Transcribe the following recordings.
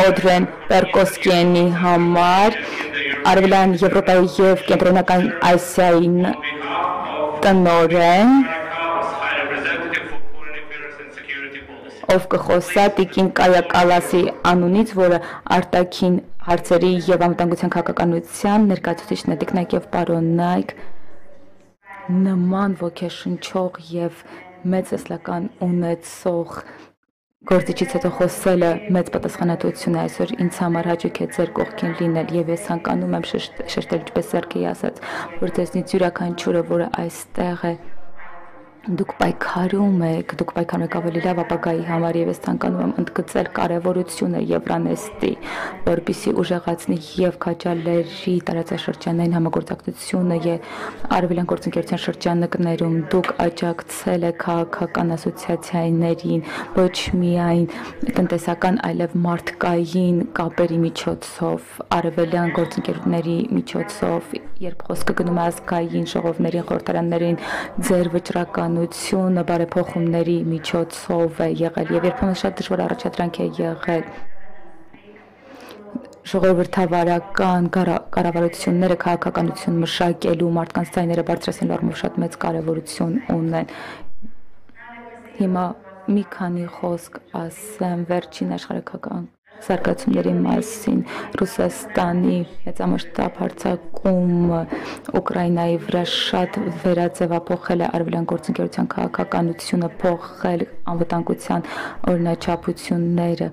Օդրեն Պերկոսկիենի համար Արևելյան Եվրոպայի և Կենտրոնական Ասիայի տնօրեն ով կխոսա Տիկին Կայա Կալասի անունից, որը արտաքին հարցերի և անվտանգության քաղաքականության ներկայացուցիչն է։ Տիկնայք և պարոնայք, նման ոգեշնչող և մեծ տեսլական ունեցող գործիչից հետո խոսելը մեծ պատասխանատվություն է։ Այսօր ինձ համար հաճույք է ձեր կողքին լինել և ես ցանկանում եմ շեշտել, ինչպես Սերգեյ ասաց, որ ձեզնից յուրաքանչյուրը, որը այստեղ է, դուք պայքարում եք ավելի լավ ապագայի համար և ես ցանկանում եմ ընդգծել կարևորությունը Եվրանեստի, որպեսզի ուժեղացնի և քաջալերի տարածաշրջանային համագործակցությունը և արևելյան գործընկերության շրջանակներում դուք աջակցել եք քաղաքական ասոցիացիաներին ոչ միայն տնտեսական, այլև մարդկային կապերի միջոցով, արևելյան գործընկերությունների միջոցով, երբ խոսքը գնում է ազգային ժողովներին, խորհրդարաններին, ձեր վճռականությունը բարեփոխումների միջոցով է եղել և երբեմն շատ դժվար առաջադրանք է եղել ժողովրդավարական կառավարությունները քաղաքականություն մշակելու մարդկանց ձայները բարձրացնելու առումով շատ մեծ կարևորություն ունեն։ Հիմա մի քանի խոսք ասեմ վերջին աշխարհագրական զարգացումների մասին։ Ռուսաստանի մեծամասշտաբ հարձակումը Ուկրաինայի վրա շատ վերաձևափոխել է արևելյան գործընկերության քաղաքականությունը, փոխել անվտանգության օրինաչափությունները։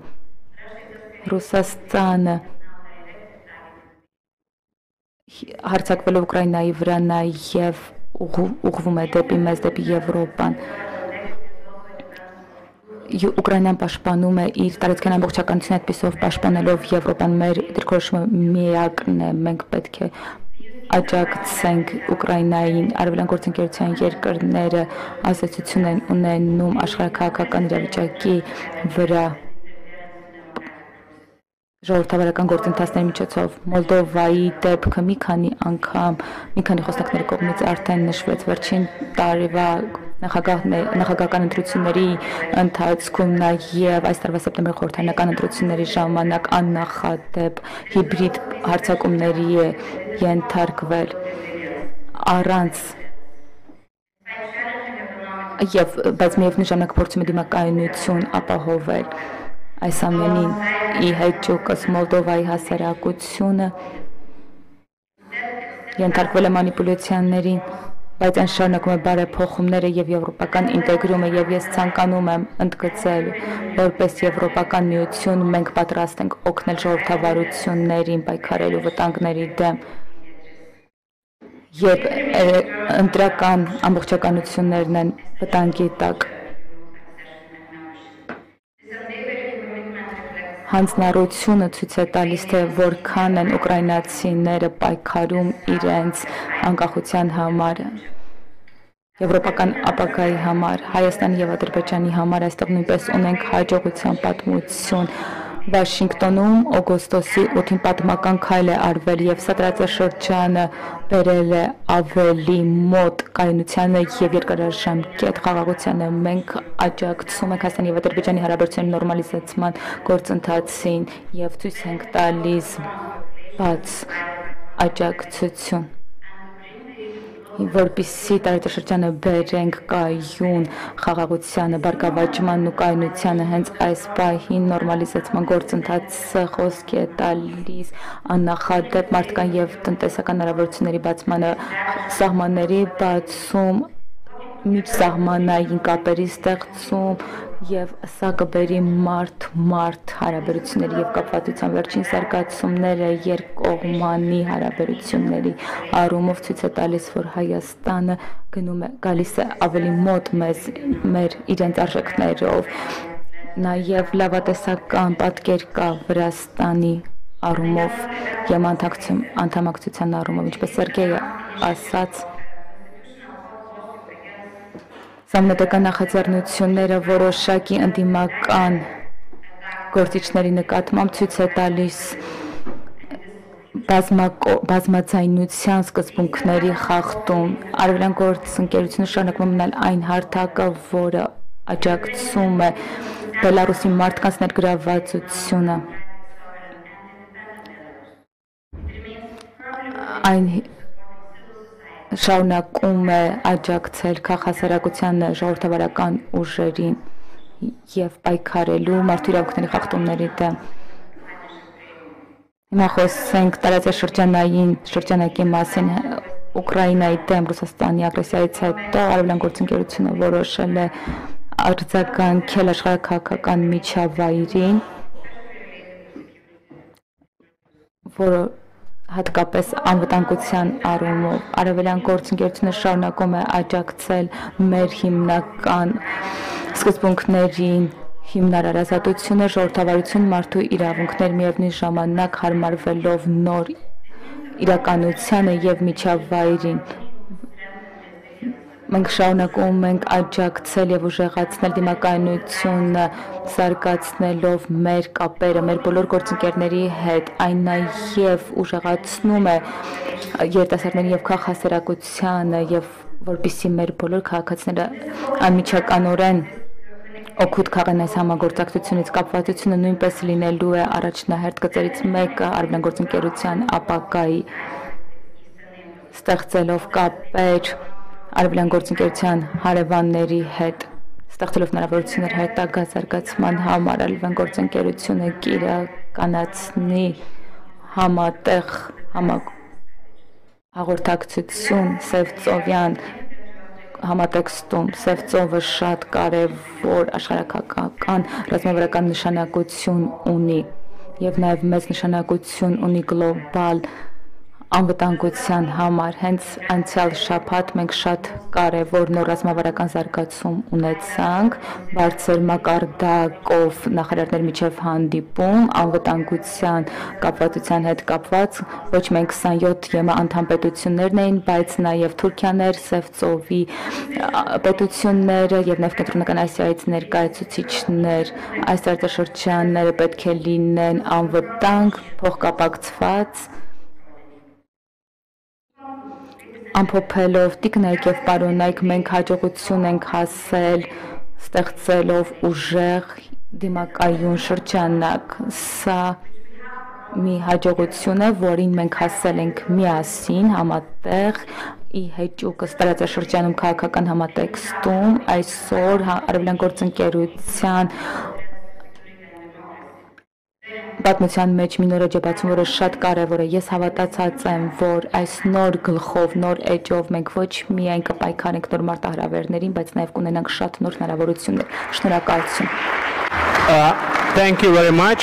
Ռուսաստանը հարձակվելով Ուկրաինայի վրա նաև ուղղվում է դեպի մեզ, դեպի Եվրոպան։ Ուկրաինան պաշտպանում է իր տարածքային ամբողջականությունը, այդպիսով պաշտպանելով Եվրոպան մեր դիրքորոշումը միակն է։ Մենք պետք է աջակցենք Ուկրաինային, արևելյան գործընկերության երկրները ազդեցություն են ունենում աշխարհաքաղաքական իրավիճակի վրա ժողովրդավարական գործընթացների միջոցով։ Մոլդովայի դեպքը մի քանի խոսնակների կողմից արդեն նշվեց վերջին տարվա նախագահական ընտրությունների ընթացքում, նաև այս տարվա սեպտեմբերի խորհրդարանական ընտրությունների ժամանակ աննախադեպ հիբրիդ հարձակումների է ենթարկվել բայց միևնույն ժամանակ փորձում է դիմակայունություն ապահովել այս ամենին ի հեճուկս Մոլդովայի հասարակությունը ենթարկվել է մանիպուլյացիաներին, բայց այն շարունակում է բարեփոխումները և եվրոպական ինտեգրումը և ես ցանկանում եմ ընդգծել, որպես Եվրոպական միություն մենք պատրաստ ենք օգնել ժողովրդավարություններին պայքարելու վտանգների դեմ, երբ ընտրական ամբողջականություններն են վտանգի տակ։ Հանձնառությունը ցույց է տալիս, թե որքան են ուկրաինացիները պայքարում իրենց անկախության համար, եվրոպական ապագայի համար, Հայաստանի և Ադրբեջանի համար այստեղ նույնպես ունենք հաջողության պատմություն։ Վաշինգտոնում օգոստոսի 8-ին պատմական քայլ է արվել և սա տարածաշրջանը բերել է ավելի մոտ կայունությանը և երկարաժամկետ խաղաղությանը։ Մենք աջակցում ենք Հայաստանի և Ադրբեջանի հարաբերությունների նորմալիզացման գործընթացին և ցույց ենք տալիս բաց աջակցություն, որպեսզի տարածաշրջանը բերենք կայուն խաղաղությանը, բարգավաճմանն ու կայունությանը։ Հենց այս պահին նորմալիզացման գործընթացը խոսքի է տալիս աննախադեպ մարդկային և տնտեսական հնարավորությունների բացմանը, սահմանների բացում, միջսահմանային կապերի ստեղծում և սա կբերի մարդ-մարդ հարաբերությունների և կապվածության վերջին զարգացումները երկկողմանի հարաբերությունների առումով ցույց է տալիս, որ Հայաստանը գալիս է ավելի մոտ մեզ իրենց արժեքներով։ Նաև լավատեսական պատկեր կա Վրաստանի առումով և անդամակցության առումով, ինչպես Սերգեյը ասաց, Ժամանակական նախաձեռնությունները որոշակի ընդդիմական գործիչների նկատմամբ ցույց է տալիս բազմաձայնության սկզբունքների խախտում։ Արևելյան գործընկերությունը շարունակում է մնալ այն հարթակը, որը աջակցում է Բելարուսի մարդկանց ներգրավվածությունը այն շարունակում է աջակցել քաղաքասարակության ժողովրդավարական ուժերին եւ պայքարելու մարդու իրավունքների խախտումների դեմ։ Հիմա խոսենք տարածաշրջանակի մասին։ Ուկրաինայի դեմ Ռուսաստանի ագրեսիայից հետո արևելյան գործընկերությունը որոշել է արձագանքել աշխարհաքաղաքական միջավայրին, որը հատկապես անվտանգության առումով արևելյան գործընկերությունը շարունակում է աջակցել մեր հիմնական սկզբունքներին, հիմնարար ազատությունը, ժողովրդավարություն, մարդու իրավունքներ, միևնույն ժամանակ հարմարվելով նոր իրականությանը եւ միջավայրին։ Մենք շարունակում ենք աջակցել եւ ուժեղացնել դիմակայունությունը, զարգացնելով մեր կապերը, մեր բոլոր գործընկերների հետ, այն նաեւ ուժեղացնում է երիտասարդների եւ քաղաքասարակությանը եւ որպեսզի մեր բոլոր քաղաքացիները անմիջականորեն օգուտ քաղեն այս համագործակցությունից։ Կապվածությունը նույնպես լինելու է առաջնահերթ գծերից մեկը արևելյան գործընկերության ապագայի, ստեղծելով կապեր արևելյան գործընկերության հարևանների հետ, ստեղծելով հնարավորություններ հետագա զարգացման համար, արևելյան գործընկերությունը կիրականացնի համատեղ հաղորդակցություն Սևծովյան համատեքստում։ Սևծովը շատ կարևոր աշխարհաքաղաքական ռազմավարական նշանակություն ունի եւ նաեւ մեծ նշանակություն ունի գլոբալ անվտանգության համար։ Հենց անցյալ շաբաթ մենք շատ կարևոր նոր ռազմավարական զարգացում ունեցանք, բարձր մակարդակով նախարարներ միջև հանդիպում, անվտանգության կապվածության հետ կապված, ոչ միայն 27 ԵՄ անդամ պետություններն էին, բայց նաև Թուրքիան էր, Սևծովի պետությունները եւ նաեւ Կենտրոնական Ասիայից ներկայացուցիչներ։ Այս տարածաշրջանները պետք է լինեն անվտանգ, փոխկապակցված, ամփոփելով տիկնայք եւ պարոնայք, մենք հաջողություն ենք հասել ստեղծելով ուժեղ դիմակայուն շրջանակ։ Սա մի հաջողություն է, որին մենք հասել ենք միասին, համատեղ, ի հեճուկս տարածաշրջանում քաղաքական համատեքստում, այսօր արևելյան գործընկերության պատմության մեջ մի նոր էջ է բացում, որը շատ կարևոր է։ Ես հավատացած եմ, որ այս նոր գլխով, նոր էջով մենք ոչ միայն կպայքարենք նոր մարտահրավերներին, բայց նաև կունենանք շատ նոր հնարավորություններ։ Շնորհակալություն։ Thank you very much.